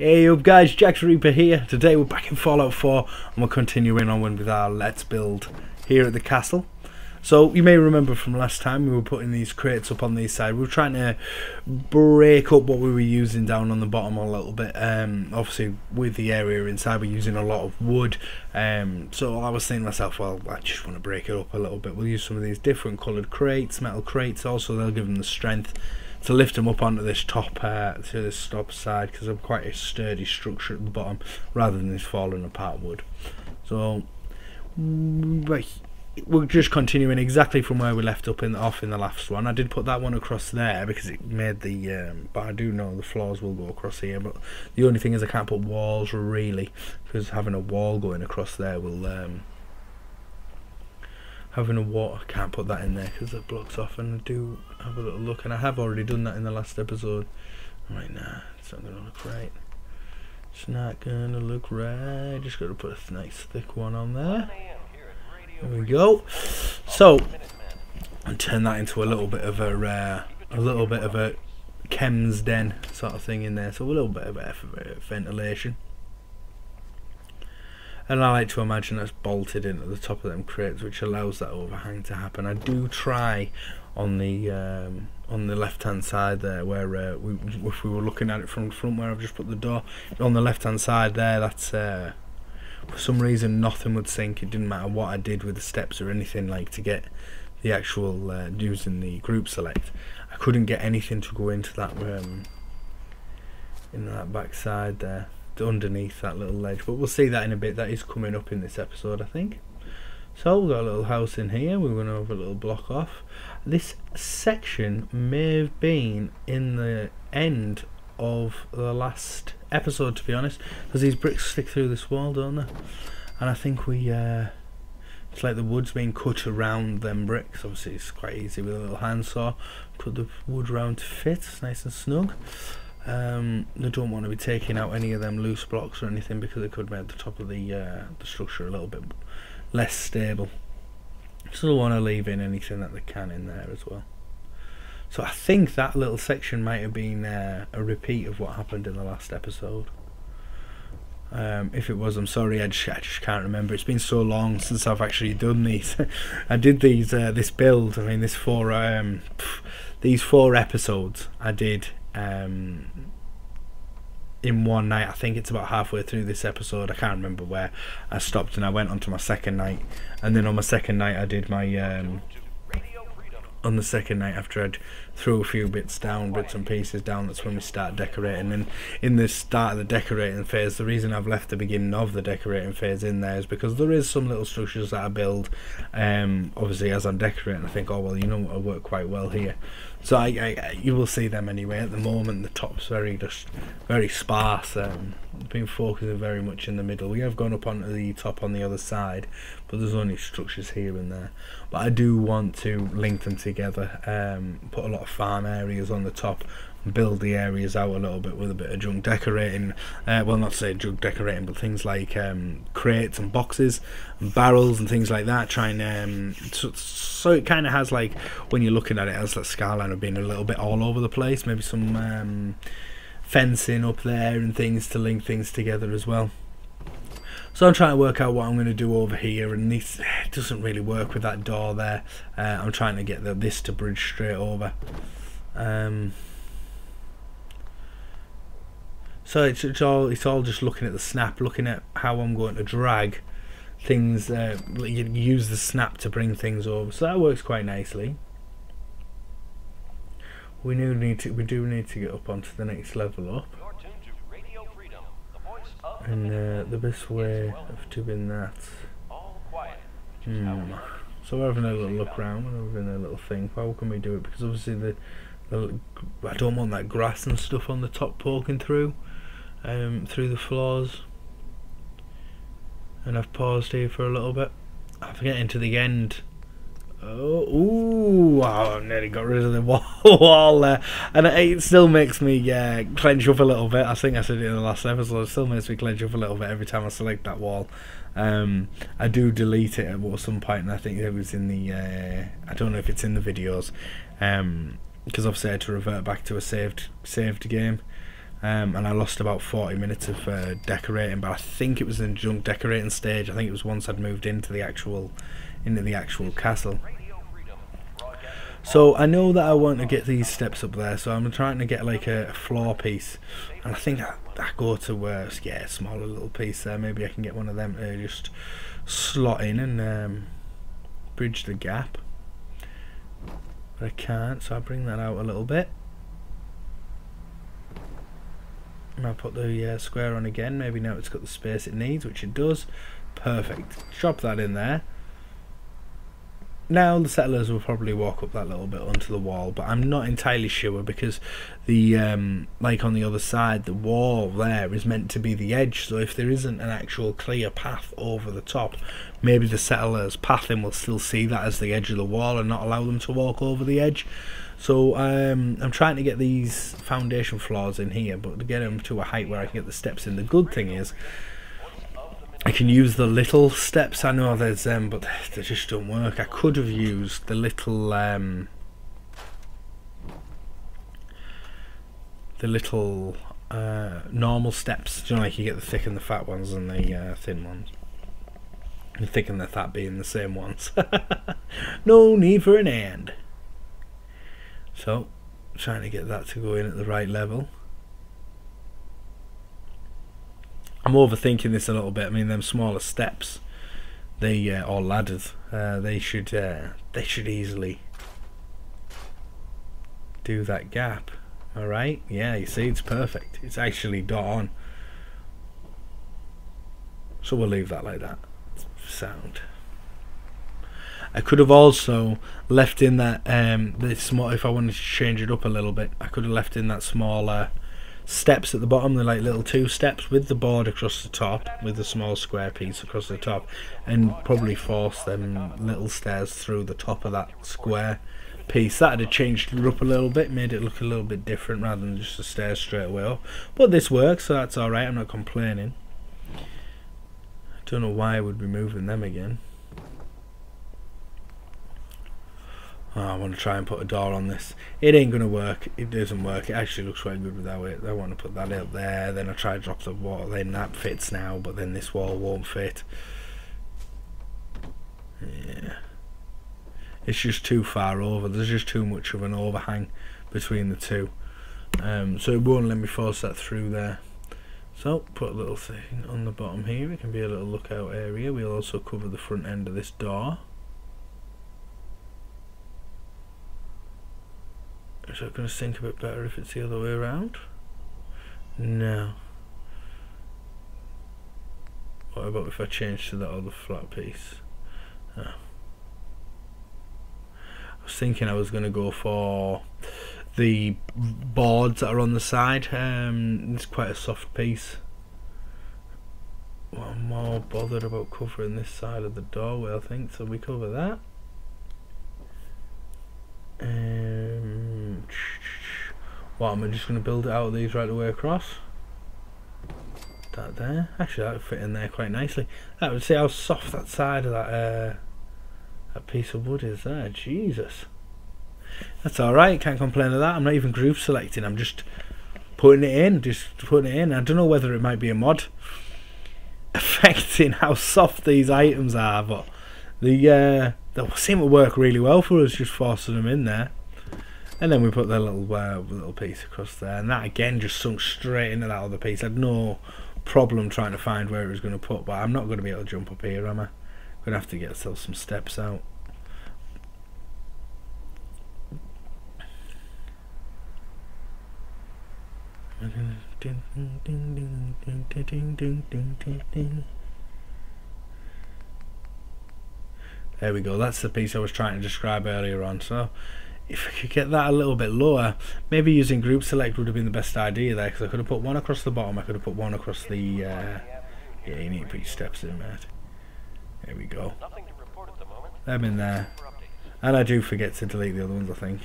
Hey up guys, Jack Reaper here. Today we're back in Fallout 4 and we're continuing on with our Let's Build here at the castle. So you may remember from last time we were putting these crates up on these side. We were trying to break up what we were using down on the bottom a little bit. Obviously with the area inside we're using a lot of wood. So I was thinking to myself, well, I just want to break it up a little bit. We'll use some of these different coloured crates, metal crates also. They'll give them the strength to lift them up onto this top side, because they're quite a sturdy structure at the bottom rather than this falling apart wood. So we're just continuing exactly from where we left off in the last one. I did put that one across there because it made the but I do know the floors will go across here, but the only thing is I can't put walls really, because having a wall going across there will having a wall, I can't put that in there because it blocks off. And I do have a little look, and I have already done that in the last episode. Right now, it's not gonna look right. It's not gonna look right. Just got to put a nice thick one on there. There we go. So, and turn that into a little bit of a chem's den sort of thing in there. So a little bit of ventilation. And I like to imagine that's bolted into the top of them crates, which allows that overhang to happen. I do try on the left hand side there, where if we were looking at it from the front, where I've just put the door on the left hand side there, that's for some reason nothing would sink. It didn't matter what I did with the steps or anything, like to get the actual using the group select. I couldn't get anything to go into that in that back side there, underneath that little ledge, but we'll see that in a bit. That is coming up in this episode, I think. So we've got a little house in here. We're going to have a little block off. This section may have been in the end of the last episode, to be honest, because these bricks stick through this wall, don't they? And I think we it's like the wood's being cut around them bricks. Obviously it's quite easy with a little handsaw. Put the wood round to fit. It's nice and snug. They don't want to be taking out any of them loose blocks or anything, because it could make the top of the structure a little bit less stable. So they want to leave in anything that they can in there as well. So I think that little section might have been a repeat of what happened in the last episode. If it was, I'm sorry, I just can't remember. It's been so long since I've actually done these. I did these this build. I mean, these four episodes I did in one night. I think it's about halfway through this episode. I can't remember where I stopped, and I went on to my second night, and then on my second night I did my on the second night, after I'd threw a few bits and pieces down, that's when we start decorating. And in the start of the decorating phase, the reason I've left the beginning of the decorating phase in there is because there is some little structures that I build obviously as I'm decorating. I think, oh well, you know what, will work quite well here. So you will see them anyway. At the moment the top's very sparse. Been focusing very much in the middle. We have gone up onto the top on the other side, but there's only structures here and there. But I do want to link them together, put a lot of farm areas on the top, and build the areas out a little bit with a bit of junk decorating. Well, not to say junk decorating, but things like crates and boxes and barrels and things like that. Trying so it kind of has, like, when you're looking at it, as that skyline of being a little bit all over the place. Maybe some fencing up there and things to link things together as well. So I'm trying to work out what I'm going to do over here, and this doesn't really work with that door there. I'm trying to get this to bridge straight over. So it's all just looking at the snap, looking at how I'm going to drag things. Use the snap to bring things over, so that works quite nicely. We do need to get up onto the next level up, and the best way of doing that. So we're having a little look around, we're having a little think. How can we do it? Because obviously I don't want that grass and stuff on the top poking through the floors. And I've paused here for a little bit. I'm getting to the end. Oh, I nearly got rid of the wall there, and it still makes me clench up a little bit. I think I said it in the last episode. It still makes me clench up a little bit every time I select that wall. I do delete it at some point, and I think it was in the I don't know if it's in the videos, because obviously I had to revert back to a saved game. and I lost about 40 minutes of decorating, but I think it was in the junk decorating stage. I think it was once I'd moved into the actual castle. So I know that I want to get these steps up there, so I'm trying to get like a floor piece, and I think I go to yeah, a smaller little piece there. Maybe I can get one of them to just slot in and bridge the gap, but I can't, so I bring that out a little bit. And I'll put the square on again. Maybe now it's got the space it needs, which it does. Perfect. Drop that in there. Now the settlers will probably walk up that little bit onto the wall, but I'm not entirely sure, because the like on the other side, the wall there is meant to be the edge, so if there isn't an actual clear path over the top, maybe the settlers pathing will still see that as the edge of the wall and not allow them to walk over the edge. So I'm trying to get these foundation floors in here, but to get them to a height where I can get the steps in. The good thing is I can use the little steps. I know there's them, but they just don't work. I could have used the little normal steps. Do you know, like you get the thick and the fat ones and the thin ones. The thick and the fat being the same ones. No need for an and. So, trying to get that to go in at the right level. I'm overthinking this a little bit. I mean, them smaller steps, they or ladders, they should easily do that gap. All right, yeah, you see, it's perfect. It's actually dot on. So we'll leave that like that. Sound. I could have also left in that this small. If I wanted to change it up a little bit, I could have left in that smaller steps at the bottom, the like little 2 steps with the board across the top, with the small square piece across the top, and probably force them little stairs through the top of that square piece. That would have changed it up a little bit, made it look a little bit different rather than just the stairs straight away up. But this works, so that's alright. I'm not complaining. I don't know why I would be moving them again. Oh, I want to try and put a door on this. It ain't going to work. It doesn't work. It actually looks quite good without it. I want to put that up there. Then I try to drop the wall. Then that fits now, but then this wall won't fit. Yeah. It's just too far over. There's just too much of an overhang between the two. So it won't let me force that through there. So, put a little thing on the bottom here. It can be a little lookout area. We'll also cover the front end of this door. Is that going to sink a bit better if it's the other way around? No. What about if I change to that other flat piece? Oh. I was thinking I was going to go for the boards that are on the side. It's quite a soft piece. Well, I'm more bothered about covering this side of the doorway, I think, so we cover that. What, am I just going to build it out of these right the way across? That there. Actually, that would fit in there quite nicely. That would see how soft that side of that piece of wood is there. Jesus. That's alright, can't complain of that. I'm not even group selecting, I'm just putting it in. I don't know whether it might be a mod affecting how soft these items are, but they seem to work really well for us, just forcing them in there. And then we put the little piece across there, and that again just sunk straight into that other piece. I had no problem trying to find where it was going to put, but I'm not going to be able to jump up here, am I? I'm going to have to get ourselves some steps out. There we go, that's the piece I was trying to describe earlier on. So if I could get that a little bit lower, maybe using group select would have been the best idea there, because I could have put one across the bottom, I could have put one across the yeah, you need to put your steps in, mate. There we go. Them in there. And I do forget to delete the other ones, I think,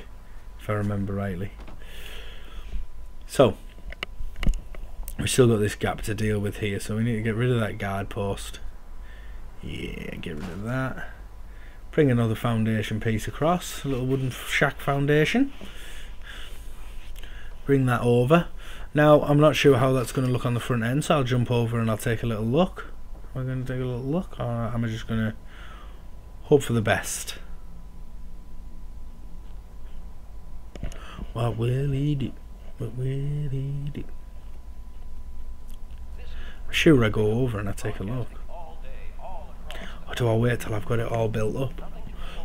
if I remember rightly. So we've still got this gap to deal with here, so we need to get rid of that guard post. Yeah, get rid of that. Bring another foundation piece across, a little wooden shack foundation. Bring that over. Now I'm not sure how that's going to look on the front end, so I'll jump over and I'll take a little look. Am I going to take a little look, or am I just going to hope for the best? What will he do? What will he do? Sure, I go over and I take a look. Or do I wait till I've got it all built up?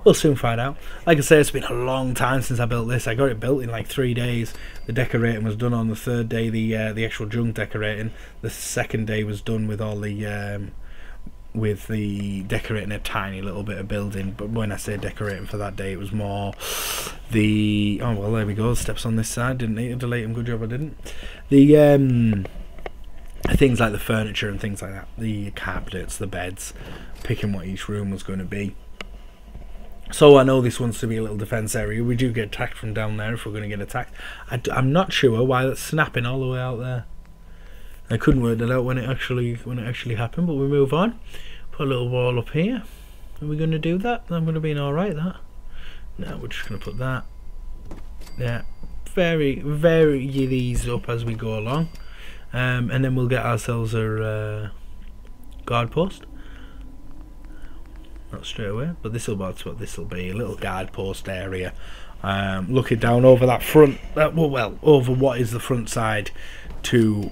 We'll soon find out. Like I say, it's been a long time since I built this. I got it built in like 3 days. The decorating was done on the 3rd day, the actual junk decorating. The 2nd day was done with all the decorating a tiny little bit of building. But when I say decorating for that day, it was more the... Oh, well, there we go. Steps on this side. Didn't need to delete them. Good job I didn't. The things like the furniture and things like that. The cabinets, the beds. Picking what each room was going to be. So I know this wants to be a little defence area. We do get attacked from down there if we're going to get attacked. I'm not sure why that's snapping all the way out there. I couldn't work that out when it actually happened, but we move on. Put a little wall up here. Are we going to do that? I'm going to be alright that. No, we're just going to put that. Yeah, very these up as we go along, and then we'll get ourselves a guard post. Not straight away, but this will be what this will be, a little guard post area. Looking down over that front, well, over what is the front side to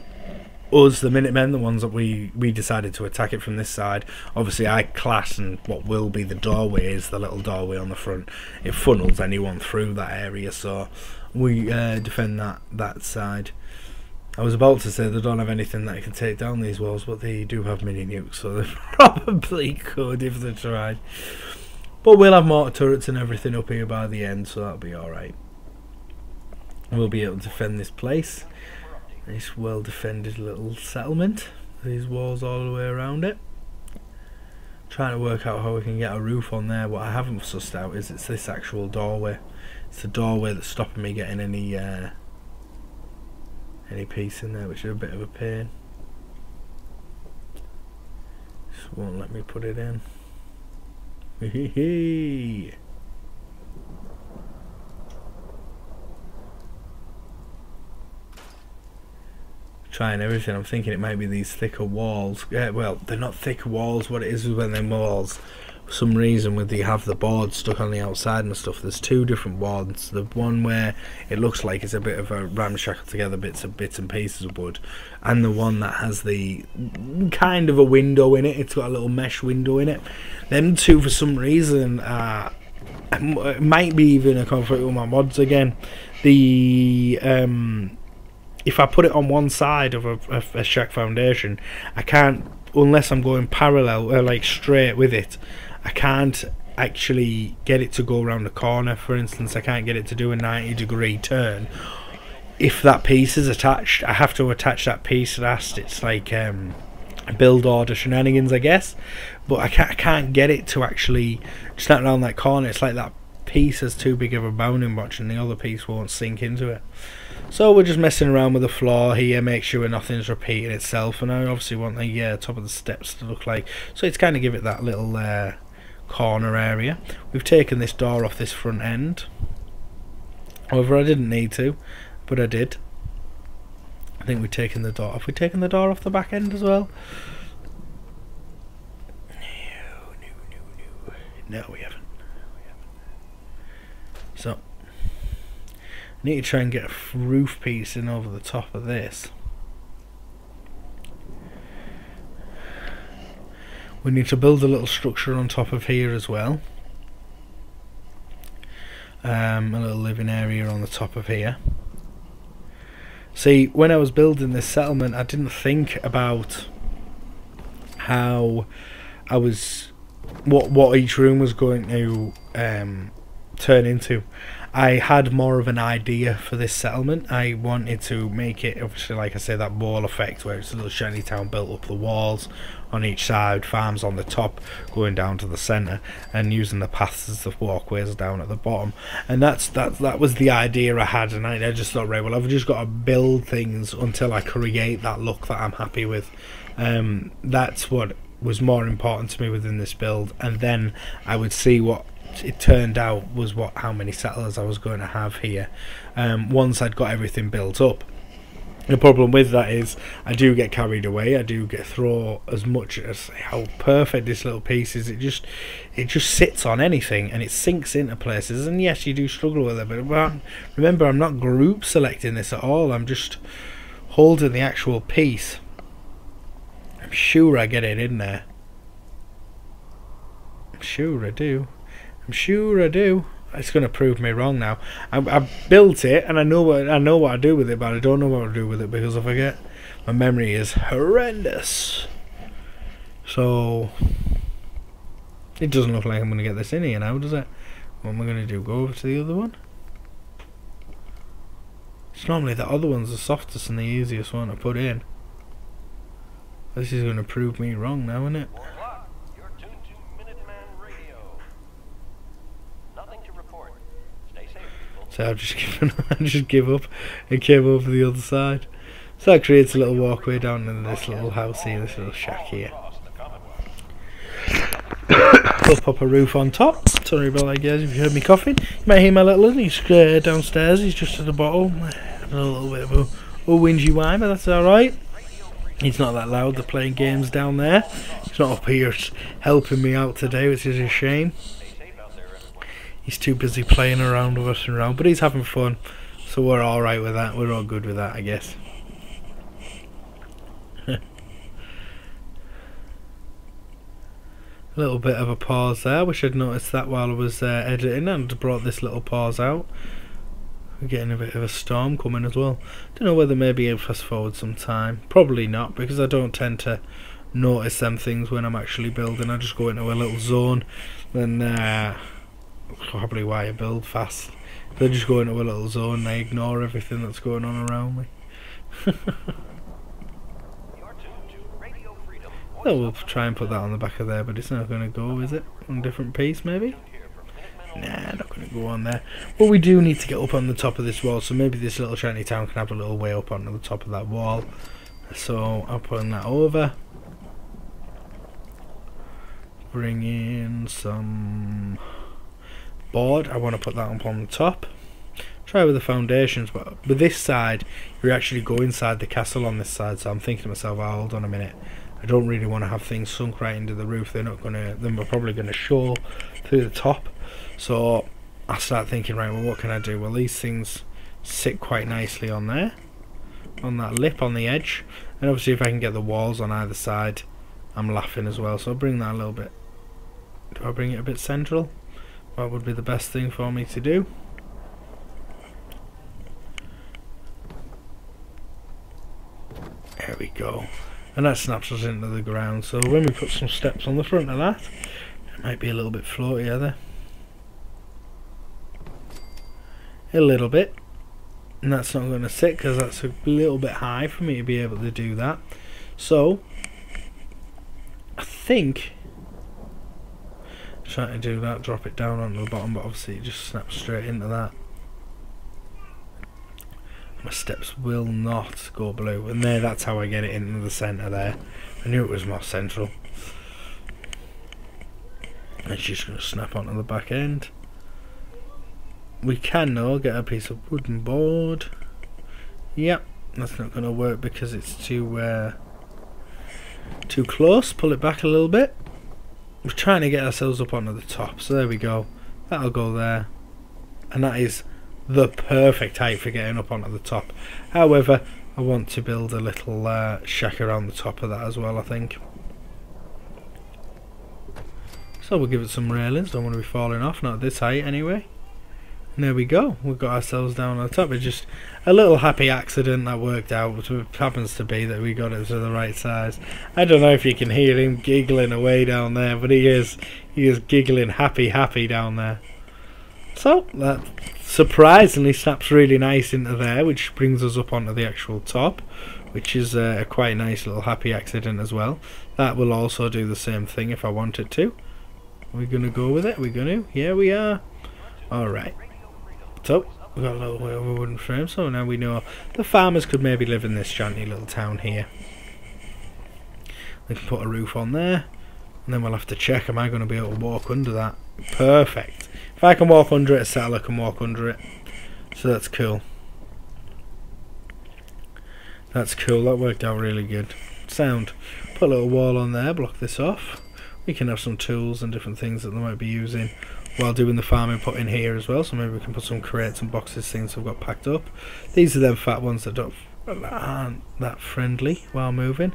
us, the Minutemen, the ones that we decided to attack it from this side. Obviously, I class and what will be the doorway is the little doorway on the front. It funnels anyone through that area, so we defend that side. I was about to say they don't have anything that can take down these walls, but they do have mini nukes, so they probably could if they tried. But we'll have mortar turrets and everything up here by the end, so that'll be alright. We'll be able to defend this place. This well defended little settlement. These walls all the way around it. Trying to work out how we can get a roof on there. What I haven't sussed out is it's this actual doorway. It's the doorway that's stopping me getting any piece in there, which is a bit of a pain. Just won't let me put it in. Trying everything. I'm thinking it might be these thicker walls. Yeah, well, they're not thicker walls. What it is when they're walls, for some reason, when you have the board stuck on the outside and stuff, there's 2 different boards. The one where it looks like it's a bit of a ramshackle together bits and pieces of wood, and the one that has the kind of a window in it. It's got a little mesh window in it. Them 2, for some reason, it might be even a conflict with my mods again. The if I put it on one side of a shack foundation, I can't, unless I'm going parallel or like straight with it, I can't actually get it to go around the corner. For instance, I can't get it to do a 90-degree turn. If that piece is attached, I have to attach that piece last. It's like build order shenanigans, I guess, but I can't get it to actually snap around that corner. It's like that piece is too big of a bounding box and the other piece won't sink into it. So we're just messing around with the floor here, make sure nothing's repeating itself, and I obviously want the top of the steps to look like, so it's kind of give it that little corner area. We've taken this door off this front end. However, I didn't need to, but I did. I think we've taken the door. Have we taken the door off the back end as well? No, we haven't. So I need to try and get a roof piece in over the top of this. We need to build a little structure on top of here as well. A little living area on the top of here. See, when I was building this settlement, I didn't think about how I was, what each room was going to turn into. I had more of an idea for this settlement. I wanted to make it, obviously, like I say, that wall effect where it's a little shanty town built up the walls on each side, farms on the top, going down to the centre, and using the paths as the walkways down at the bottom. And that was the idea I had, and I just thought, right, well, I've just got to build things until I create that look that I'm happy with. That's what was more important to me within this build, and then I would see what it turned out was how many settlers I was going to have here once I'd got everything built up. The problem with that is I do get carried away. I do get throw as much as how perfect this little piece is. It just sits on anything and it sinks into places. And yes, you do struggle with it, but remember, I'm not group selecting this at all. I'm just holding the actual piece. I'm sure I get it in there. I'm sure I do. I'm sure I do. It's going to prove me wrong now. I built it and I know what I do with it, but I don't know what I do with it because I forget. My memory is horrendous. So it doesn't look like I'm going to get this in here now, does it? What am I going to do? Go over to the other one? It's normally the other one's the softest and the easiest one to put in. This is going to prove me wrong now, isn't it? So I've just give up and came over the other side. So that creates a little walkway down into this little house here, this little shack here. We'll pop a roof on top. Sorry about that, guys, if you heard me coughing. You might hear my little one, he's downstairs, he's just at the bottom. A little bit of a whingy whine, but that's alright. He's not that loud, they're playing games down there. He's not up here helping me out today, which is a shame. He's too busy playing around with us and around, but he's having fun, so we're alright with that. We're all good with that, I guess. A little bit of a pause there. I wish I'd noticed that while I was editing and brought this little pause out. We're getting a bit of a storm coming as well. Don't know whether maybe I'll fast forward some time. Probably not, because I don't tend to notice them things when I'm actually building. I just go into a little zone, then probably why I build fast. They just go into a little zone and I ignore everything that's going on around me. So we'll try and put that on the back of there, but it's not going to go, is it? On a different piece maybe? Nah, not going to go on there. But we do need to get up on the top of this wall, so maybe this little shanty town can have a little way up onto the top of that wall. So I'll put that over. Bring in some board. I want to put that up on the top. Try with the foundations, but with this side you actually go inside the castle on this side, so I'm thinking to myself, oh, hold on a minute, I don't really want to have things sunk right into the roof. They're probably going to show through the top. So I start thinking, right, well, what can I do? Well, these things sit quite nicely on there, on that lip on the edge, and obviously if I can get the walls on either side, I'm laughing as well. So I'll bring that a little bit. Do I bring it a bit central? What would be the best thing for me to do? There we go. And that snaps us into the ground. So when we put some steps on the front of that, it might be a little bit floaty there. A little bit. And that's not going to sit because that's a little bit high for me to be able to do that. So I think trying to do that, drop it down onto the bottom, but obviously it just snaps straight into that. My steps will not go blue, and there, that's how I get it into the centre there. I knew it was more central. And it's just going to snap onto the back end. We can now get a piece of wooden board. Yep, that's not going to work because it's too close. Pull it back a little bit. We're trying to get ourselves up onto the top, so there we go. That'll go there, and that is the perfect height for getting up onto the top. However, I want to build a little shack around the top of that as well, I think. So we'll give it some railings. Don't want to be falling off, not at this height anyway. And there we go, we've got ourselves down on the top. It's just a little happy accident that worked out, which happens to be that we got it to the right size. I don't know if you can hear him giggling away down there, but he is giggling happy down there. So that surprisingly snaps really nice into there, which brings us up onto the actual top, which is a quite nice little happy accident as well. That will also do the same thing if I want it to. Are we going to go with it? Are we going to? Yeah, we are. Alright. So, we've got a little bit of a wooden frame, so now we know the farmers could maybe live in this shanty little town here. They can put a roof on there, and then we'll have to check, am I going to be able to walk under that? Perfect. If I can walk under it, a settler can walk under it. So that's cool. That's cool, that worked out really good. Sound. Put a little wall on there, block this off. We can have some tools and different things that they might be using while doing the farming put in here as well, so maybe we can put some crates and boxes, things we've got packed up. These are them fat ones that aren't that friendly while moving.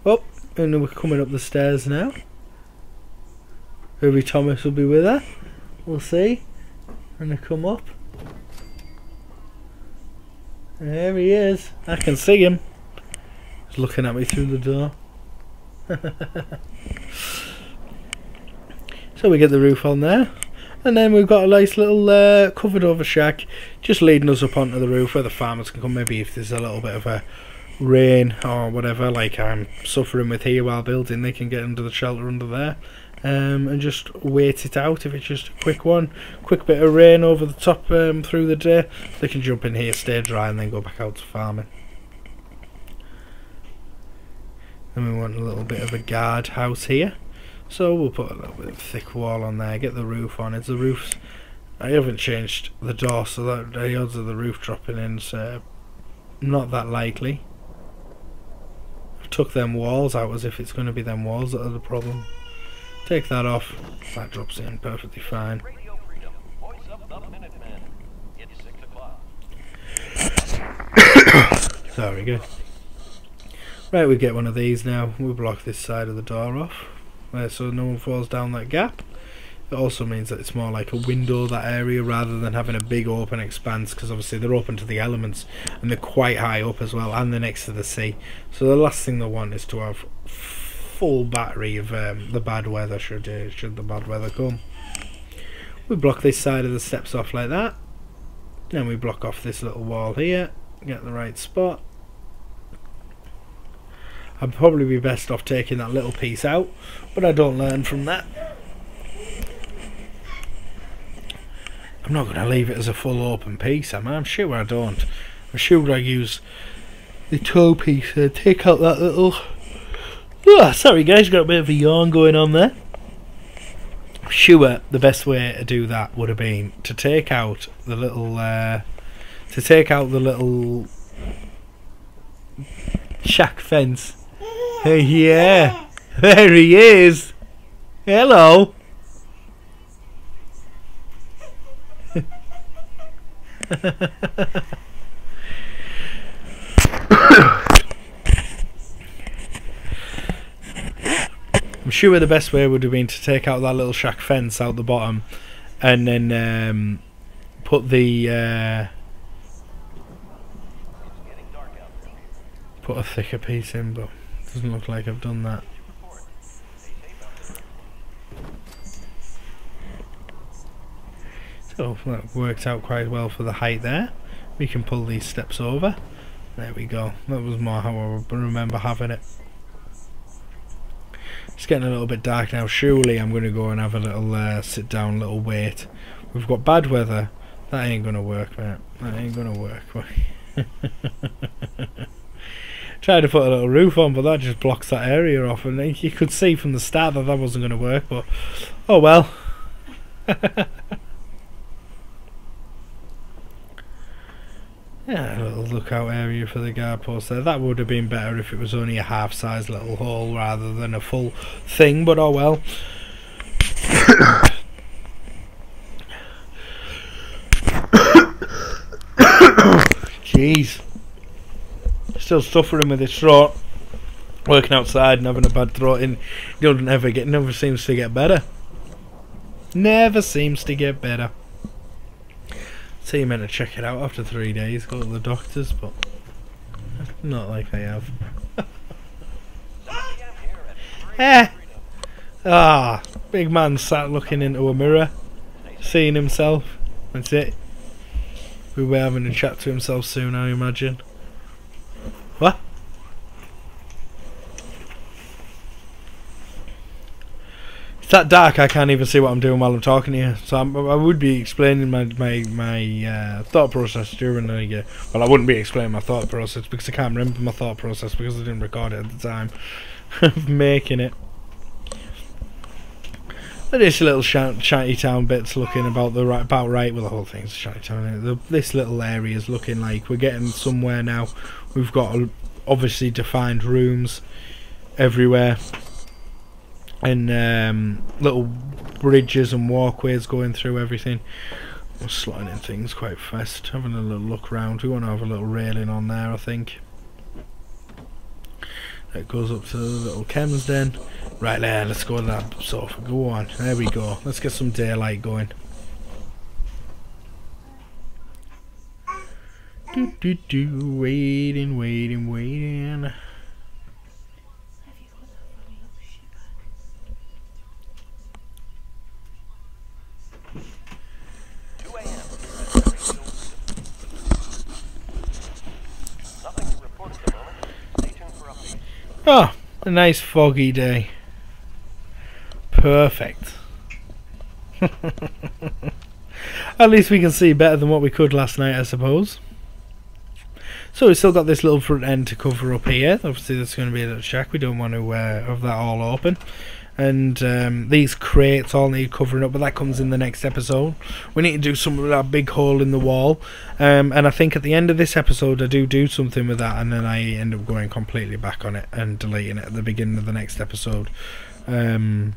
Oh, and we're coming up the stairs now. Maybe Thomas will be with her. We'll see. And they come up. There he is. I can see him. He's looking at me through the door. So we get the roof on there. And then we've got a nice little covered over shack just leading us up onto the roof where the farmers can come. Maybe if there's a little bit of a rain or whatever, like I'm suffering with here while building, they can get under the shelter under there. And just wait it out. If it's just a quick one, quick bit of rain over the top through the day, they can jump in here, stay dry, and then go back out to farming. And we want a little bit of a guard house here, so we'll put a little bit of thick wall on there, get the roof on. It's the roofs. I haven't changed the door, so that the odds of the roof dropping in's not that likely. I've took them walls out as if it's going to be them walls that are the problem. Take that off, that drops in perfectly fine. Sorry, good. Right, we get one of these now. We block this side of the door off, so no one falls down that gap. It also means that it's more like a window, that area, rather than having a big open expanse, because obviously they're open to the elements and they're quite high up as well, and they're next to the sea. So the last thing they want is to have full battery of the bad weather should the bad weather come. We block this side of the steps off like that. Then we block off this little wall here, get the right spot. I'd probably be best off taking that little piece out, but I don't learn from that. I'm not going to leave it as a full open piece, am I? I'm sure I don't. I'm sure I use the toe piece and take out that little... Oh, sorry guys, got a bit of a yawn going on there. I'm sure the best way to do that would have been to take out the little shack fence. Hey, yeah, there he is. Hello. I'm sure the best way would have been to take out that little shack fence out the bottom, and then put the put a thicker piece in, but it doesn't look like I've done that. So that worked out quite well for the height there. We can pull these steps over. There we go. That was more how I remember having it. It's getting a little bit dark now. Surely I'm going to go and have a little sit down, little wait. We've got bad weather. That ain't going to work, mate. That ain't going to work. Tried to put a little roof on, but that just blocks that area off, and you could see from the start that that wasn't going to work, but oh well. Yeah, a little lookout area for the guard post there. That would have been better if it was only a half-size little hole rather than a full thing, but oh well. Jeez. Still suffering with his throat. Working outside and having a bad throat in never seems to get better. Never seems to get better. So you meant to check it out after 3 days, go to the doctors, but not like I have. Ah, big man sat looking into a mirror, seeing himself. That's it. We were having a chat to himself soon, I imagine. What? It's that dark I can't even see what I'm doing while I'm talking to you. So I would be explaining my thought process during the... well, I wouldn't be explaining my thought process because I can't remember my thought process because I didn't record it at the time of making it. But this little shanty town bit's looking about right. Well, the whole thing's a shanty town. This little area's looking like we're getting somewhere now. We've got obviously defined rooms everywhere, and little bridges and walkways going through everything. We're slotting in things quite fast, having a little look round. We want to have a little railing on there, I think. That goes up to the little chems den. Right there, let's go to that sofa. Go on, there we go. Let's get some daylight going. Waiting. Oh, a nice foggy day. Perfect. At least we can see better than what we could last night, I suppose. So we've still got this little front end to cover up here. Obviously there's going to be a little shack. We don't want to have that all open. And these crates all need covering up, but that comes in the next episode. We need to do something with that big hole in the wall. And I think at the end of this episode I do something with that, and then I end up going completely back on it and deleting it at the beginning of the next episode. And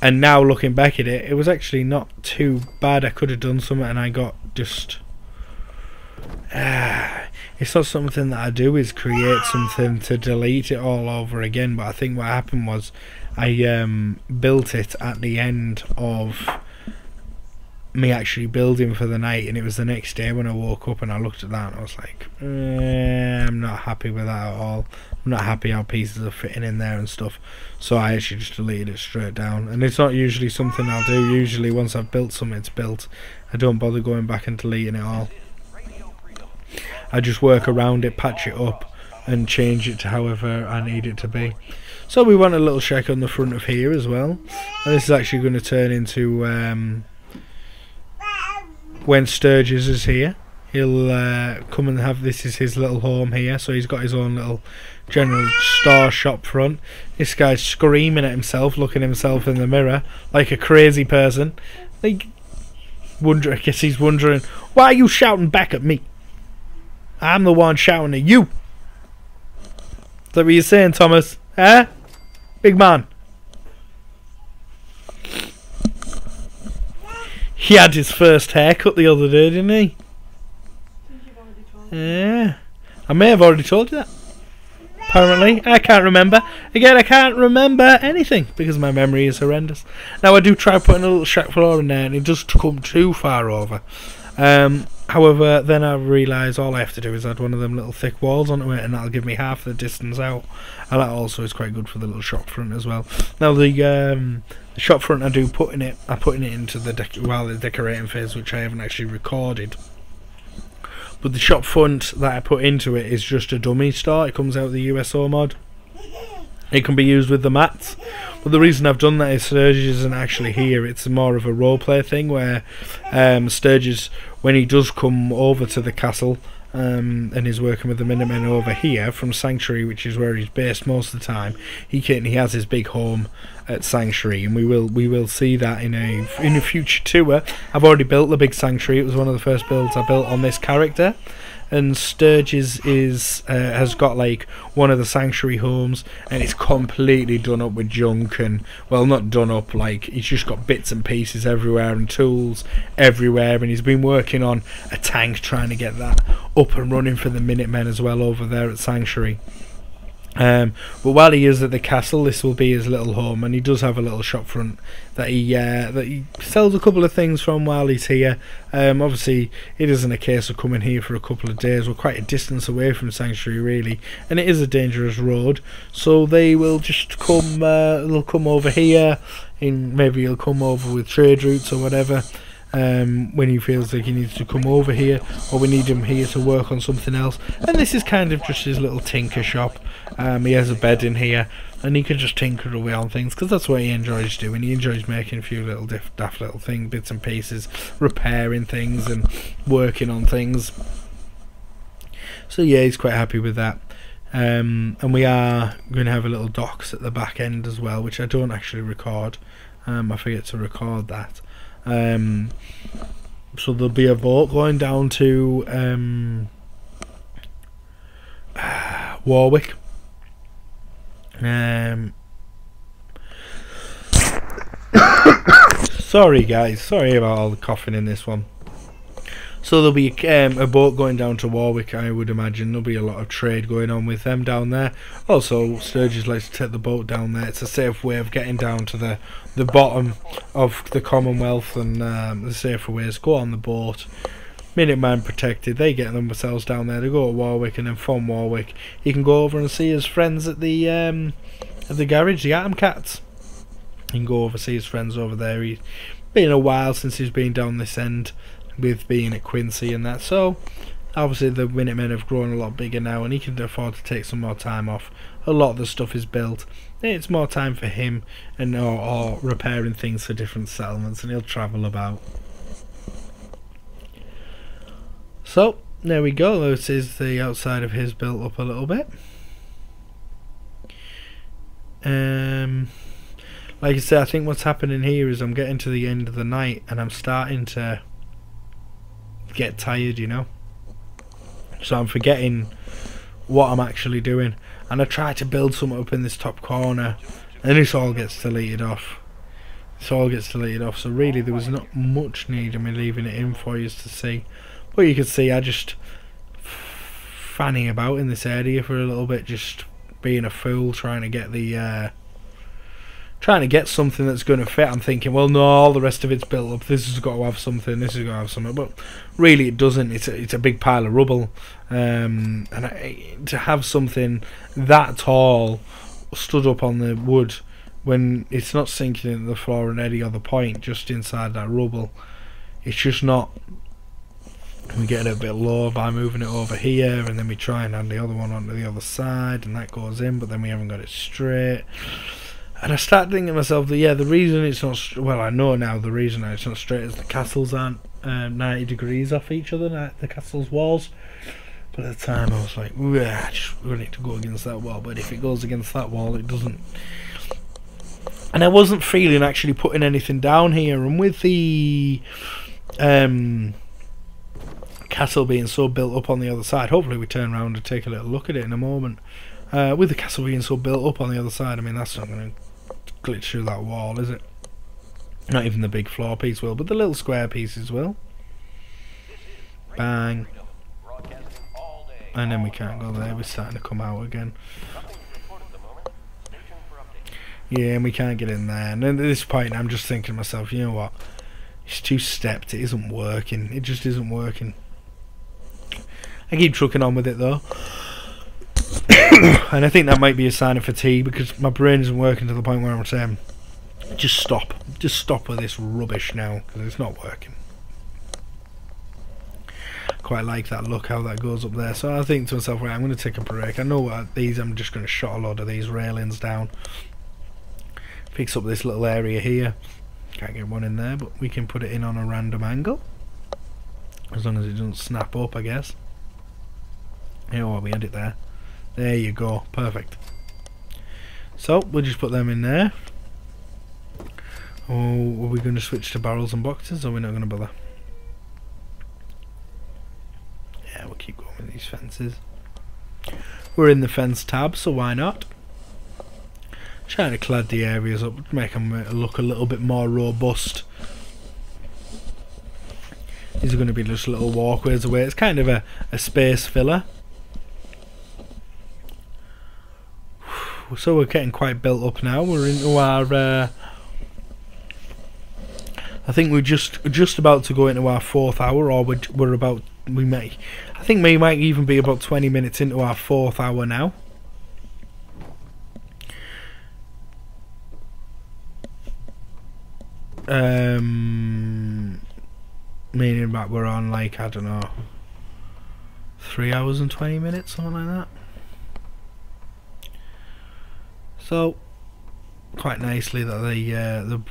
now looking back at it, it was actually not too bad. I could have done something and I got just... it's not something that I do, is create something to delete it all over again. But I think what happened was I built it at the end of me actually building for the night, and it was the next day when I woke up and I looked at that and I was like, I'm not happy with that at all. I'm not happy how pieces are fitting in there and stuff. So I actually just deleted it straight down. And it's not usually something I'll do. Usually once I've built something, it's built. I don't bother going back and deleting it all. I just work around it, patch it up and change it to however I need it to be. So we want a little shack on the front of here as well, and this is actually going to turn into when Sturgis is here, he'll come and have, this is his little home here. So he's got his own little general store shop front. This guy's screaming at himself, looking at himself in the mirror like a crazy person. Like, I guess he's wondering, why are you shouting back at me? I'm the one shouting at you. Is that what you're saying, Thomas? Eh? Big man. He had his first haircut the other day, didn't he? Yeah. I may have already told you that. Apparently. I can't remember. Again, I can't remember anything because my memory is horrendous. Now, I do try putting a little shack floor in there and it does come too far over. However, then I realise all I have to do is add one of them little thick walls onto it, and that'll give me half the distance out, and that also is quite good for the little shop front as well. Now the shop front I'm putting it into the decorating phase, which I haven't actually recorded. But the shop front that I put into it is just a dummy store. It comes out of the USO mod. It can be used with the mats, but the reason I've done that is Sturgis isn't actually here. It's more of a roleplay thing where Sturgis, when he does come over to the castle and is working with the Minutemen over here from Sanctuary, which is where he's based most of the time, he has his big home at Sanctuary, and we will see that in a future tour. I've already built the big Sanctuary. It was one of the first builds I built on this character. And Sturgis has got like one of the Sanctuary homes, and it's completely done up with junk, and well, not done up, like he's just got bits and pieces everywhere and tools everywhere, and he's been working on a tank trying to get that up and running for the Minutemen as well over there at Sanctuary. But while he is at the castle, this will be his little home, and he does have a little shop front that he sells a couple of things from while he's here. Obviously it isn't a case of coming here for a couple of days. We're quite a distance away from Sanctuary really, and it is a dangerous road, so they will just come they'll come over here, and maybe he'll come over with trade routes or whatever. When he feels like he needs to come over here, or we need him here to work on something else. And this is kind of just his little tinker shop. He has a bed in here, and he can just tinker away on things, because that's what he enjoys doing. He enjoys making a few little daft little things, bits and pieces, repairing things and working on things. So yeah, he's quite happy with that. And we are going to have a little docks at the back end as well, which I don't actually record. I forget to record that. So there'll be a boat going down to Warwick. Sorry guys, sorry about all the coughing in this one. So there'll be a boat going down to Warwick, I would imagine. There'll be a lot of trade going on with them down there. Also, Sturgis likes to take the boat down there. It's a safe way of getting down to the bottom of the Commonwealth, and the safer ways go on the boat. Minuteman protected, they get themselves down there, they go to Warwick, and then from Warwick he can go over and see his friends at the garage, the Atom Cats. He can go over see his friends over there. He's been a while since he's been down this end with being at Quincy and that, so obviously the Minutemen have grown a lot bigger now and he can afford to take some more time off. A lot of the stuff is built, it's more time for him and or repairing things for different settlements, and he'll travel about. So there we go, this is the outside of his built up a little bit. Like I said, I think what's happening here is I'm getting to the end of the night and I'm starting to get tired, you know, so I'm forgetting what I'm actually doing, and I try to build something up in this top corner and this all gets deleted off. So really there was not much need of me leaving it in for you to see, but you can see I just fanning about in this area for a little bit, just being a fool, trying to get something that's going to fit. I'm thinking, well, no, all the rest of it's built up. This has got to have something. This has got to have something. But really, it doesn't. It's a big pile of rubble. And to have something that tall stood up on the wood when it's not sinking into the floor at any other point, just inside that rubble, it's just not. We get it a bit low by moving it over here, and then we try and add the other one onto the other side, and that goes in, but then we haven't got it straight. And I start thinking to myself that, yeah, the reason it's not, well, I know now the reason it's not straight is the castles aren't 90 degrees off each other, the castle's walls. But at the time I was like, I just want it to go against that wall, but if it goes against that wall it doesn't. And I wasn't feeling actually putting anything down here, and with the castle being so built up on the other side, hopefully we turn around and take a little look at it in a moment. With the castle being so built up on the other side, I mean, that's not going to glitch through that wall, is it? Not even the big floor piece will, but the little square pieces will. Bang. And then we can't go there, we're starting to come out again. Yeah, and we can't get in there. And at this point I'm just thinking to myself, you know what? It's two-stepped, it isn't working. It just isn't working. I keep trucking on with it though. And I think that might be a sign of fatigue, because my brain isn't working to the point where I'm saying, just stop with this rubbish now, because it's not working. Quite like that look, how that goes up there. So I think to myself, right, I'm going to take a break. I know what these, I'm just going to shot a load of these railings down. Fix up this little area here. Can't get one in there, but we can put it in on a random angle, as long as it doesn't snap up, I guess. You know what, we had it there. There you go, perfect. So we'll just put them in there. Oh, are we going to switch to barrels and boxes, or we're not going to bother? Yeah, we'll keep going with these fences. We're in the fence tab, so why not? Trying to clad the areas up, make them look a little bit more robust. These are going to be just little walkways away. It's kind of a space filler. So we're getting quite built up now. We're into our I think we're just about to go into our 4th hour, or we're about, I think we might even be about 20 minutes into our 4th hour now. Meaning that we're on, like, I don't know, 3 hours and 20 minutes, something like that. So quite nicely that the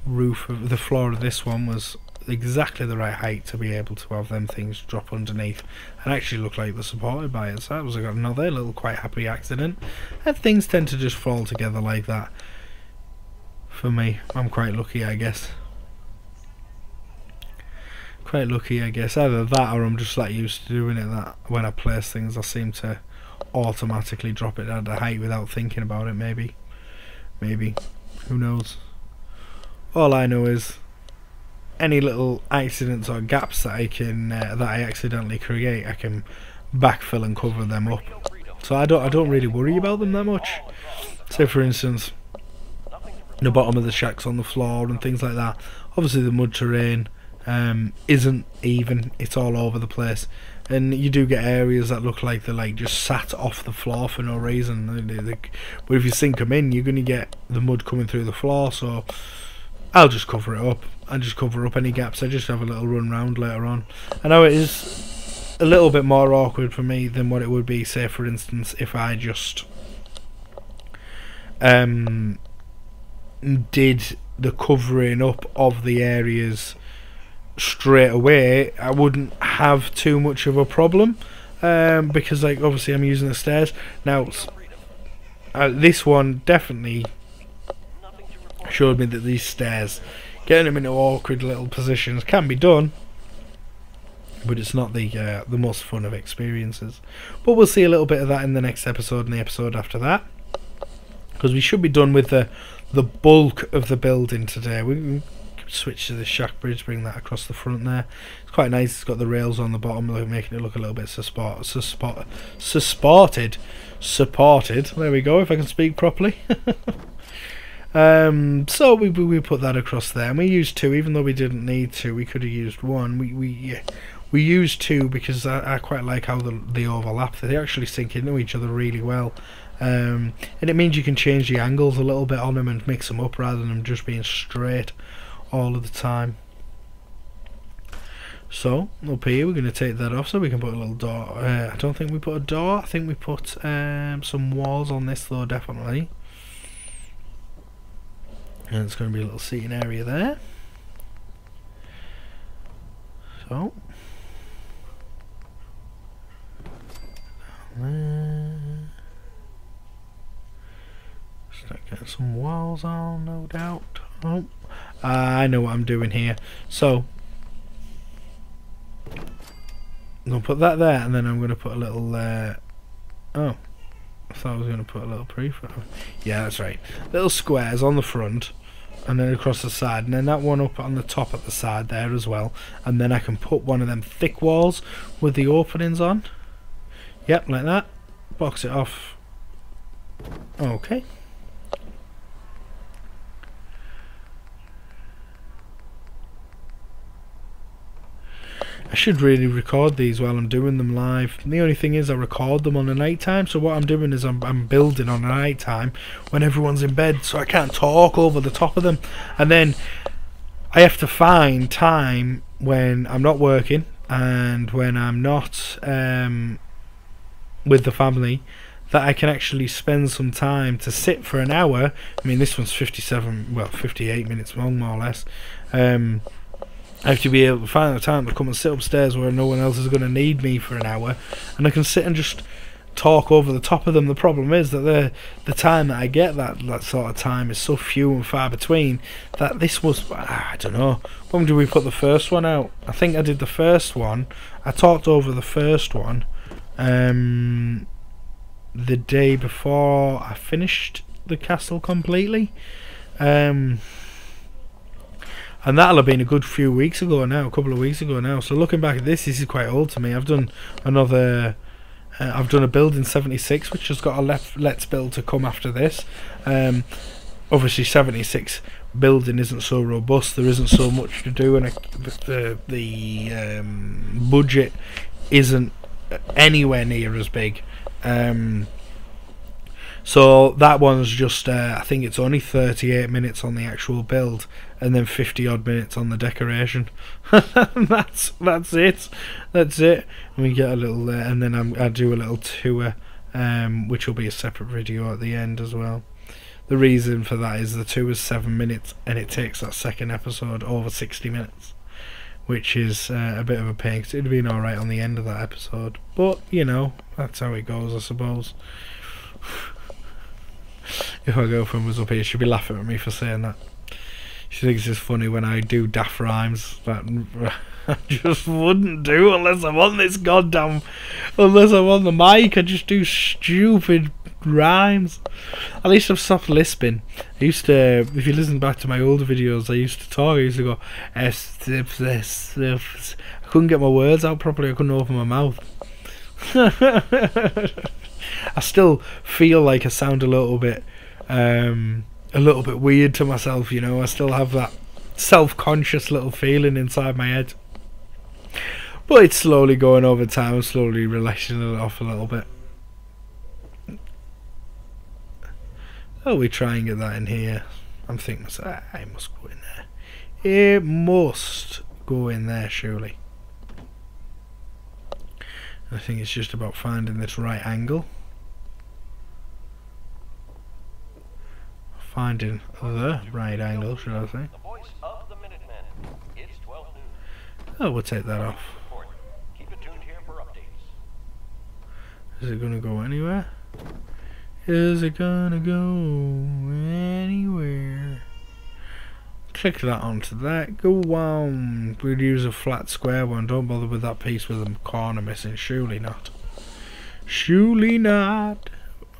roof of the floor of this one was exactly the right height to be able to have them things drop underneath and actually look like they're supported by it. So that was another little quite happy accident, and things tend to just fall together like that for me. I'm quite lucky, I guess. Quite lucky, I guess. Either that, or I'm just like used to doing it, that when I place things I seem to automatically drop it down to height without thinking about it. Maybe, who knows? All I know is any little accidents or gaps that I can that I accidentally create, I can backfill and cover them up. So I don't really worry about them that much. Say for instance, the bottom of the shacks on the floor and things like that. Obviously the mud terrain isn't even, it's all over the place, and you do get areas that look like they're like just sat off the floor for no reason. But if you sink them in, you're going to get the mud coming through the floor. So I'll just cover it up. I just cover up any gaps. I just have a little run round later on. I know it is a little bit more awkward for me than what it would be, say for instance, if I just did the covering up of the areas straight away. I wouldn't have too much of a problem, because like obviously I'm using the stairs now. This one definitely showed me that these stairs, getting them into awkward little positions, can be done, but it's not the most fun of experiences. But we'll see a little bit of that in the next episode and the episode after that, because we should be done with the bulk of the building today. We can switch to the shack bridge, bring that across the front there. It's quite nice. It's got the rails on the bottom, making it look a little bit supported. There we go, if I can speak properly. So we put that across there, and we used 2, even though we didn't need to. We could have used 1. We used 2 because I quite like how they overlap. They actually sink into each other really well. And it means you can change the angles a little bit on them and mix them up rather than them just being straight all of the time. So up here we're going to take that off so we can put a little door. I don't think we put a door. I think we put some walls on this though, definitely. And it's going to be a little seating area there. So start getting some walls on, no doubt. Oh, I know what I'm doing here. So I'm going to put that there, and then I'm going to put a little oh, I thought I was going to put a little prefab. Yeah, that's right. Little squares on the front, and then across the side, and then that one up on the top at the side there as well. And then I can put one of them thick walls with the openings on. Yep, like that. Box it off. Okay. I should really record these while I'm doing them live. The only thing is I record them on the night time, so what I'm doing is I'm building on the night time when everyone's in bed, so I can't talk over the top of them. And then I have to find time when I'm not working and when I'm not with the family, that I can actually spend some time to sit for an hour. I mean, this one's 58 minutes long, more or less. I have to be able to find the time to come and sit upstairs where no one else is going to need me for an hour, and I can sit and just talk over the top of them. The problem is that the time that I get that sort of time is so few and far between that this was, I don't know, when did we put the first one out? I think I did the first one. I talked over the first one the day before I finished the castle completely. And that'll have been a good few weeks ago now, a couple of weeks ago now. So looking back at this is quite old to me. I've done another, I've done a build in 76, which has got a Let's Build to come after this. Obviously 76 building isn't so robust, there isn't so much to do, and the budget isn't anywhere near as big. So that one's just, I think it's only 38 minutes on the actual build, and then 50 odd minutes on the decoration. that's it. And we get a little, and then I do a little tour, which will be a separate video at the end as well. The reason for that is the tour is 7 minutes, and it takes that second episode over 60 minutes, which is a bit of a pain, because it'd been alright on the end of that episode. But, you know, that's how it goes, I suppose. If my girlfriend was up here, she'd be laughing at me for saying that. She thinks it's funny when I do daft rhymes. But I just wouldn't do unless I'm on this goddamn... Unless I'm on the mic, I just do stupid rhymes. At least I've stopped lisping. I used to, if you listen back to my older videos, I used to talk, I used to go... I couldn't get my words out properly, I couldn't open my mouth. I still feel like I sound a little bit weird to myself, you know. I still have that self-conscious little feeling inside my head. But it's slowly going over time, I'm slowly relaxing it off a little bit. Oh, we try and get that in here. I'm thinking, it must go in there. It must go in there, surely. I think it's just about finding this right angle. Finding the right angle, should I say. Oh, we'll take that off. Is it gonna go anywhere? Is it gonna go anywhere? Click that onto that. Go on. We'd use a flat square one. Don't bother with that piece with the corner missing. Surely not. Surely not.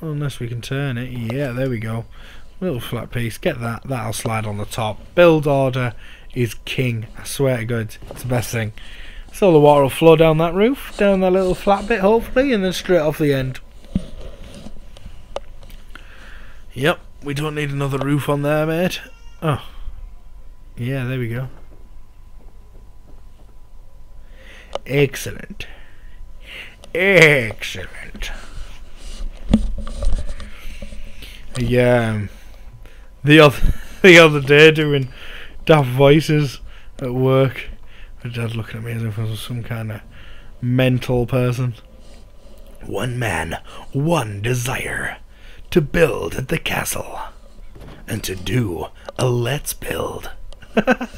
Unless we can turn it. Yeah, there we go. Little flat piece. Get that. That'll slide on the top. Build order is king. I swear to God. It's the best thing. So the water will flow down that roof. Down that little flat bit, hopefully. And then straight off the end. Yep. We don't need another roof on there, mate. Oh. Yeah, there we go. Excellent. Excellent. Yeah. The other day doing daft voices at work. My dad looking at me as if I was some kind of mental person. One man, one desire. To build the castle. And to do a let's build. I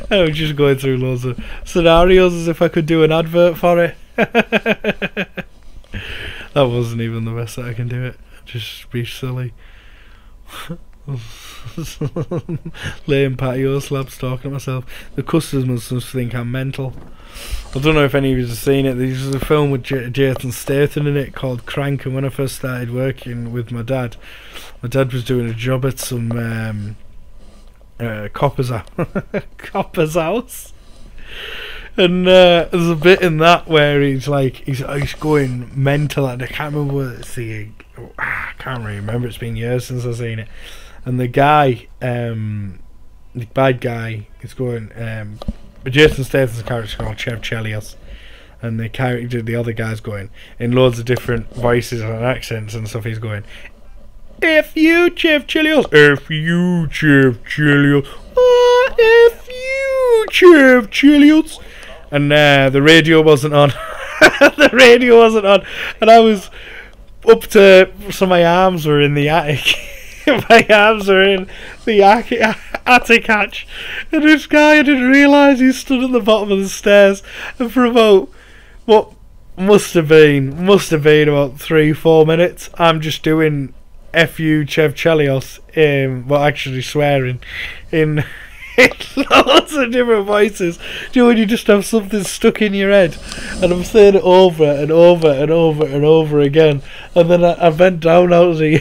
was just going through loads of scenarios as if I could do an advert for it. That wasn't even the best that I can do it. Just be silly. Laying patio slabs, talking to myself. The customers must think I'm mental. I don't know if any of you have seen it. There's a film with Jason Statham in it called Crank, and when I first started working with my dad was doing a job at some copper's house, and there's a bit in that where he's going mental, and I can't remember what it's I can't really remember, it's been years since I've seen it, and the guy, the bad guy is going, Jason Statham's character called Chev Chelios, and the other guy's going in loads of different voices and accents and stuff. He's going, F you, Chev Chelios, F you, Chev Chelios, F you, Chev Chelios, and the radio wasn't on. The radio wasn't on, and I was up to, so my arms were in the attic. My arms are in the attic hatch, and this guy, I didn't realise he stood at the bottom of the stairs, and for about what must have been about 3-4 minutes, I'm just doing F you, Chev Chelios, well, actually swearing in lots of different voices. Do you know when you just have something stuck in your head? And I'm saying it over and over and over and over again. And then I bent down out of the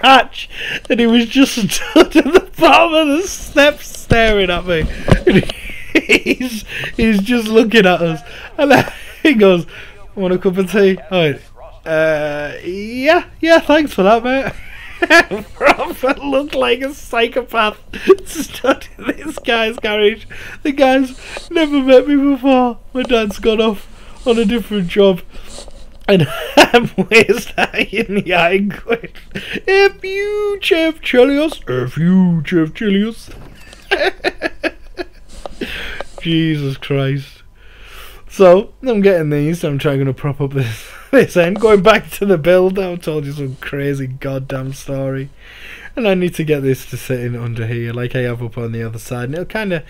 hatch, and he was just stood at the bottom of the steps staring at me. And he's just looking at us. And he goes, "Want a cup of tea?" I went, yeah, thanks for that, mate. Proper looked like a psychopath stood in this guy's garage. The guy's never met me before. My dad's gone off on a different job, and I'm wasted in the eye going, F you, Chev Chelios, F you, Chev Chelios. Jesus Christ. So, I'm getting these, I'm trying to prop up this end. Going back to the build, I've told you some crazy goddamn story. And I need to get this to sit in under here, like I have up on the other side. And it'll kind of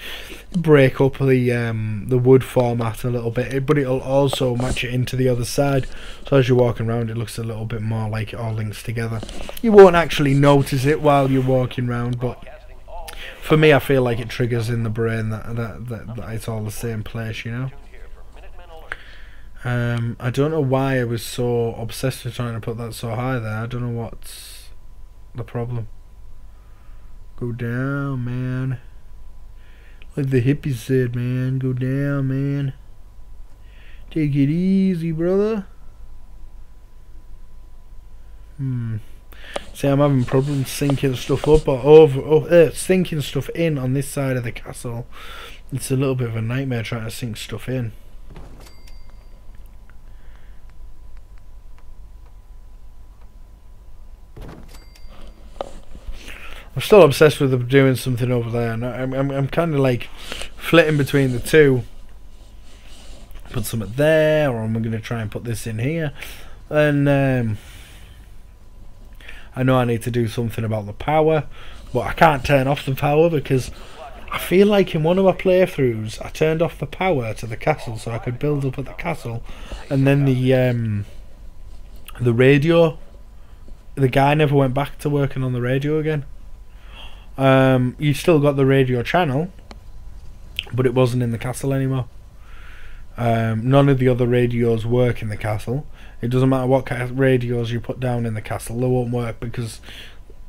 break up the wood format a little bit, but it'll also match it into the other side. So as you're walking around, it looks a little bit more like it all links together. You won't actually notice it while you're walking around, but for me, I feel like it triggers in the brain that it's all the same place, you know. I don't know why I was so obsessed with trying to put that so high there. I don't know what's the problem. Go down, man. Like the hippies said, man. Go down, man. Take it easy, brother. See, I'm having problems syncing stuff up or syncing stuff in on this side of the castle. It's a little bit of a nightmare trying to sync stuff in. I'm still obsessed with doing something over there, and I'm kind of like flitting between the two. Put something there, or I'm going to try and put this in here, and I know I need to do something about the power, but I can't turn off the power because I feel like in one of my playthroughs I turned off the power to the castle so I could build up at the castle, and then the radio, the guy never went back to working on the radio again. You still got the radio channel, but it wasn't in the castle anymore. None of the other radios work in the castle. It doesn't matter what kind of radios you put down in the castle, they won't work because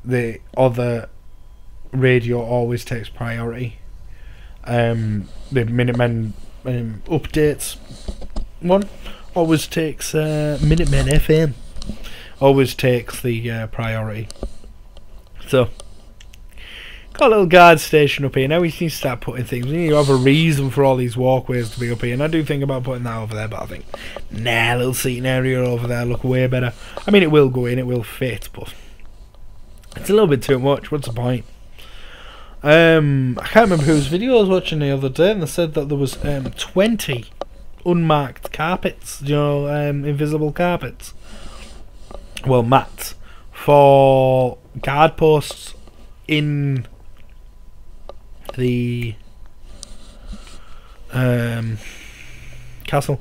the other radio always takes priority. The Minutemen updates one always takes Minutemen FM always takes the priority. So got a little guard station up here. Now we need to start putting things. We need to have a reason for all these walkways to be up here. And I do think about putting that over there, but I think, nah, a little seating area over there look way better. I mean, it will go in, it will fit, but it's a little bit too much. What's the point? I can't remember whose video I was watching the other day, and they said that there was 20 unmarked carpets, you know, invisible carpets. Well, mats for guard posts in the castle.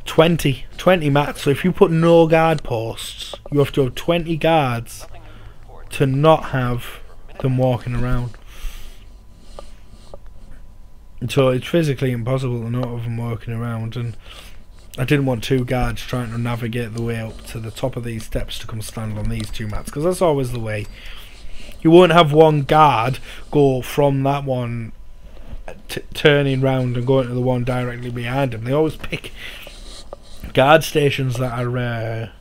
20 mats. So if you put no guard posts, you have to have 20 guards to not have them walking around. So it's physically impossible to not have them walking around, and I didn't want 2 guards trying to navigate the way up to the top of these steps to come stand on these 2 mats, because that's always the way. You won't have one guard go from that one turning round and going to the one directly behind them. They always pick guard stations that are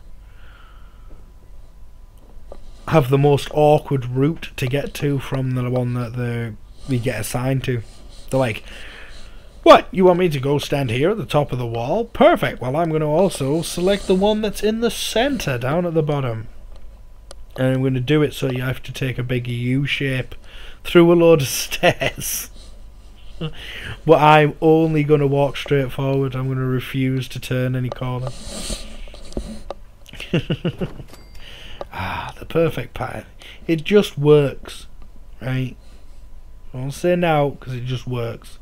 have the most awkward route to get to from the one that we get assigned to. They're like, what, you want me to go stand here at the top of the wall? Perfect, well I'm going to also select the one that's in the centre down at the bottom. And I'm going to do it so you have to take a big U shape through a load of stairs. But I'm only going to walk straight forward. I'm going to refuse to turn any corner. The perfect pattern. It just works, right? I won't say now because it just works.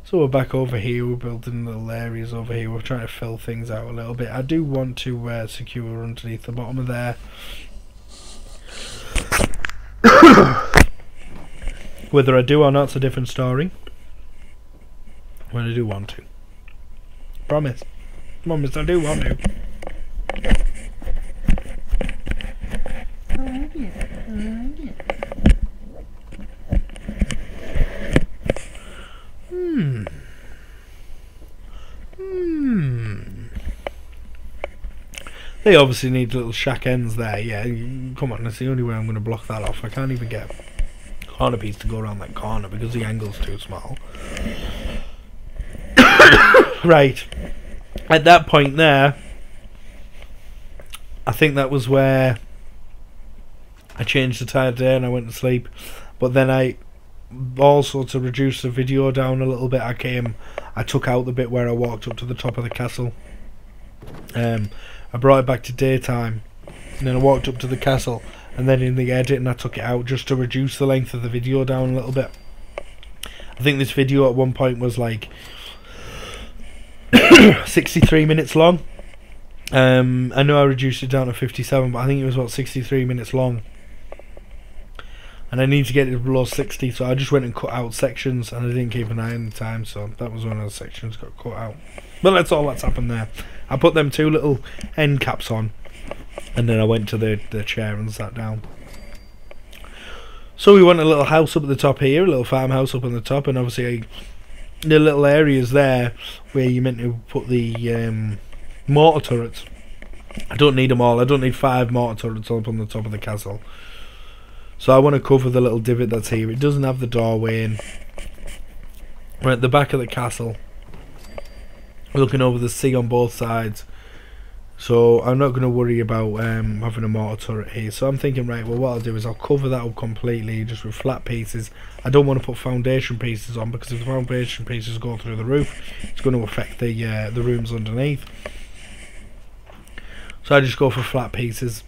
So we're back over here, we're building little areas over here, we're trying to fill things out a little bit. I do want to secure underneath the bottom of there. Whether I do or not's a different story. But I do want to. Promise. Promise, I do want to. They obviously need little shack ends there. Yeah, come on, that's the only way I'm going to block that off. I can't even get a corner piece to go around that corner because the angle's too small. Right. At that point there, I think that was where I changed the time of day and I went to sleep. But then I also, to reduce the video down a little bit, I took out the bit where I walked up to the top of the castle. I brought it back to daytime, and then I walked up to the castle, and then in the editing I took it out just to reduce the length of the video down a little bit. I think this video at one point was like 63 minutes long, I know I reduced it down to 57, but I think it was about 63 minutes long. And I need to get it below 60, so I just went and cut out sections, and I didn't keep an eye on the time, so that was one of the sections got cut out. But that's all that's happened there. I put them 2 little end caps on, and then I went to the chair and sat down. So we want a little house up at the top here, a little farmhouse up on the top, and obviously the little areas there where you're meant to put the mortar turrets. I don't need them all. I don't need 5 mortar turrets up on the top of the castle. So I want to cover the little divot that's here. It doesn't have the doorway in. We're at the back of the castle. We're looking over the sea on both sides. So I'm not going to worry about having a mortar turret here. So I'm thinking, right, well, what I'll do is I'll cover that up completely just with flat pieces. I don't want to put foundation pieces on, because if the foundation pieces go through the roof, it's going to affect the rooms underneath. So I just go for flat pieces.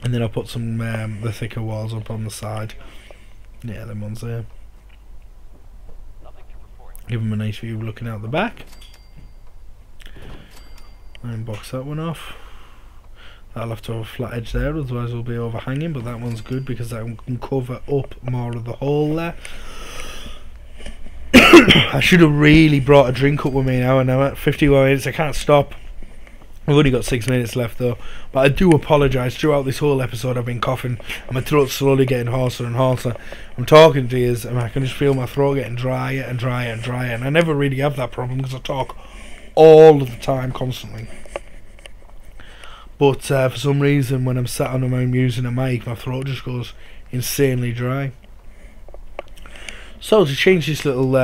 And then I'll put some the thicker walls up on the side. Yeah, them ones there. Give them a nice view looking out the back. And box that one off. That'll have to have a flat edge there, otherwise it'll be overhanging, but that one's good because that can cover up more of the hole there. I should have really brought a drink up with me now, and I'm at 51 minutes, I can't stop. We've only got 6 minutes left though, but I do apologise. Throughout this whole episode I've been coughing and my throat's slowly getting hoarser and hoarser. I'm talking to you and I can just feel my throat getting drier and drier and drier, and I never really have that problem because I talk all of the time, constantly. But for some reason when I'm sat on and I'm using a mic, my throat just goes insanely dry. So to change this little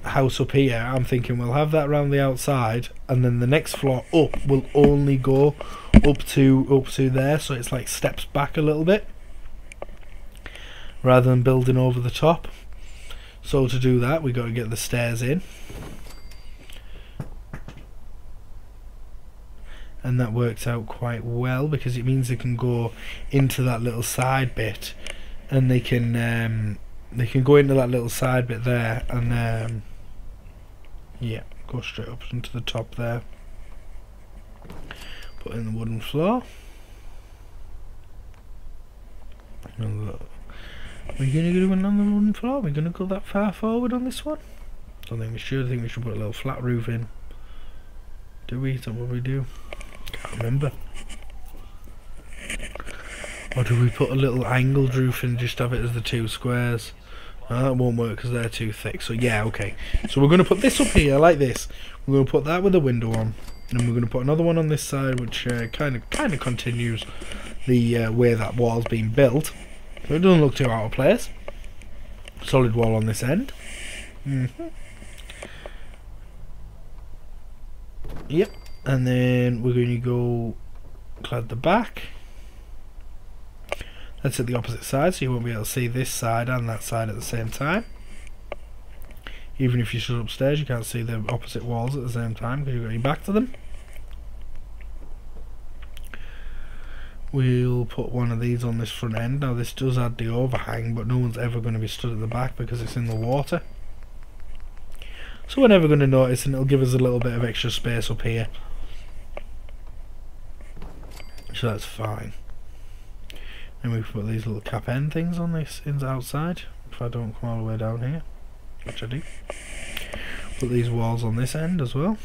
house up here, I'm thinking we'll have that around the outside, and then the next floor up will only go up to there, so it's like steps back a little bit rather than building over the top. So to do that, we got to get the stairs in, and that works out quite well because it means they can go into that little side bit, and they can go into that little side bit there, and yeah, go straight up into the top there. Put in the wooden floor. And look. We're going to do another wooden floor? We're going to go that far forward on this one? I think we should. I think we should put a little flat roof in. Do we? Is that what we do? Can't remember. Or do we put a little angled roof in, just have it as the 2 squares? That won't work because they're too thick. So yeah, okay. So we're going to put this up here like this. We're going to put that with a window on, and we're going to put another one on this side, which kind of continues the way that wall's been built. So it doesn't look too out of place. Solid wall on this end. Yep. And then we're going to go clad the back. That's at the opposite side, so you won't be able to see this side and that side at the same time. Even if you stood upstairs, you can't see the opposite walls at the same time because you've got your back to them. We'll put one of these on this front end. Now this does add the overhang, but no one's ever going to be stood at the back because it's in the water. So we're never going to notice, and it'll give us a little bit of extra space up here. So that's fine. And we put these little cap end things on this outside, if I don't come all the way down here, which I do. Put these walls on this end as well.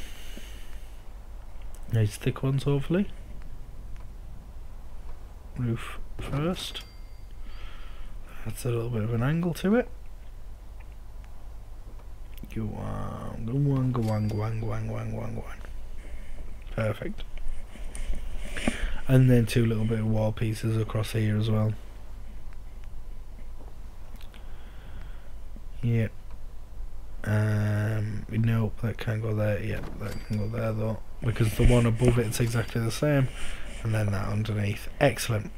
Nice thick ones, hopefully. Roof first. That's a little bit of an angle to it. Go on, go on, go on, go on, go on, go on, go on, go on. Perfect. And then 2 little bit of wall pieces across here as well. Yep. Nope, that can't go there. Yep, that can go there though, because the one above it's exactly the same, and then that underneath. Excellent.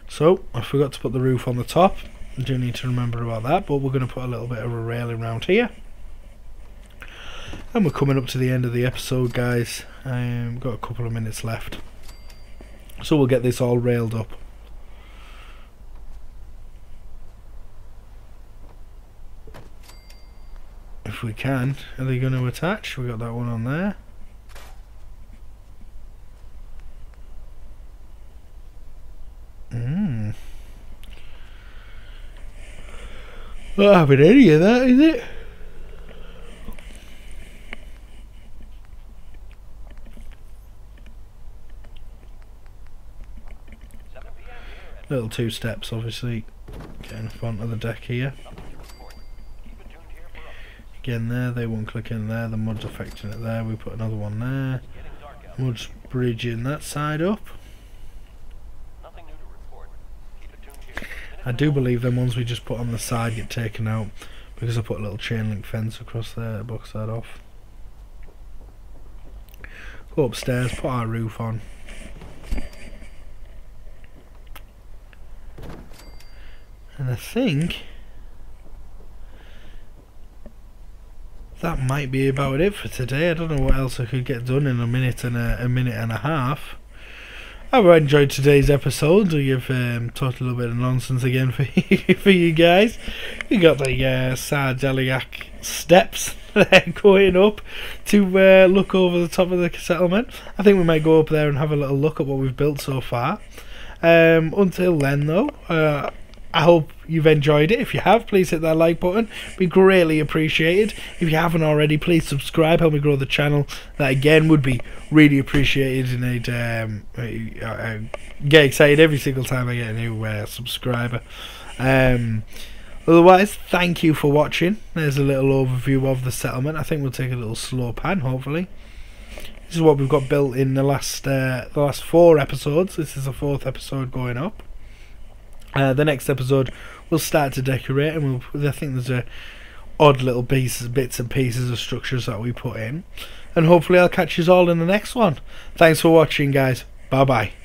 So I forgot to put the roof on the top. I do need to remember about that, but we're going to put a little bit of a railing around here. And we're coming up to the end of the episode, guys. Got a couple of minutes left, so we'll get this all railed up. If if we can. Are they going to attach? We got that one on there. Not having any of that, is it? Little 2 steps, obviously, getting front of the deck here. Again there, they won't click in there, the mud's affecting it there, we put another one there. Mud's bridging that side up. I do believe them ones we just put on the side get taken out because I put a little chain link fence across there to box that off. Go upstairs, put our roof on. And I think that might be about it for today. I don't know what else I could get done in a minute and a half. I've enjoyed today's episode. You've talked a little bit of nonsense again for for you guys. We got the Sardeliac steps there going up to look over the top of the settlement. I think we might go up there and have a little look at what we've built so far. Until then, though, I hope you've enjoyed it. If you have, please hit that like button. Be greatly appreciated. If you haven't already, please subscribe. Help me grow the channel. That again would be really appreciated, and I get excited every single time I get a new subscriber. Otherwise, thank you for watching. There's a little overview of the settlement. I think we'll take a little slow pan, hopefully. This is what we've got built in the last 4 episodes. This is the 4th episode going up. The next episode we'll start to decorate, and I think there's a odd little bits and pieces of structures that we put in, and hopefully I'll catch you all in the next one. Thanks for watching, guys. Bye bye.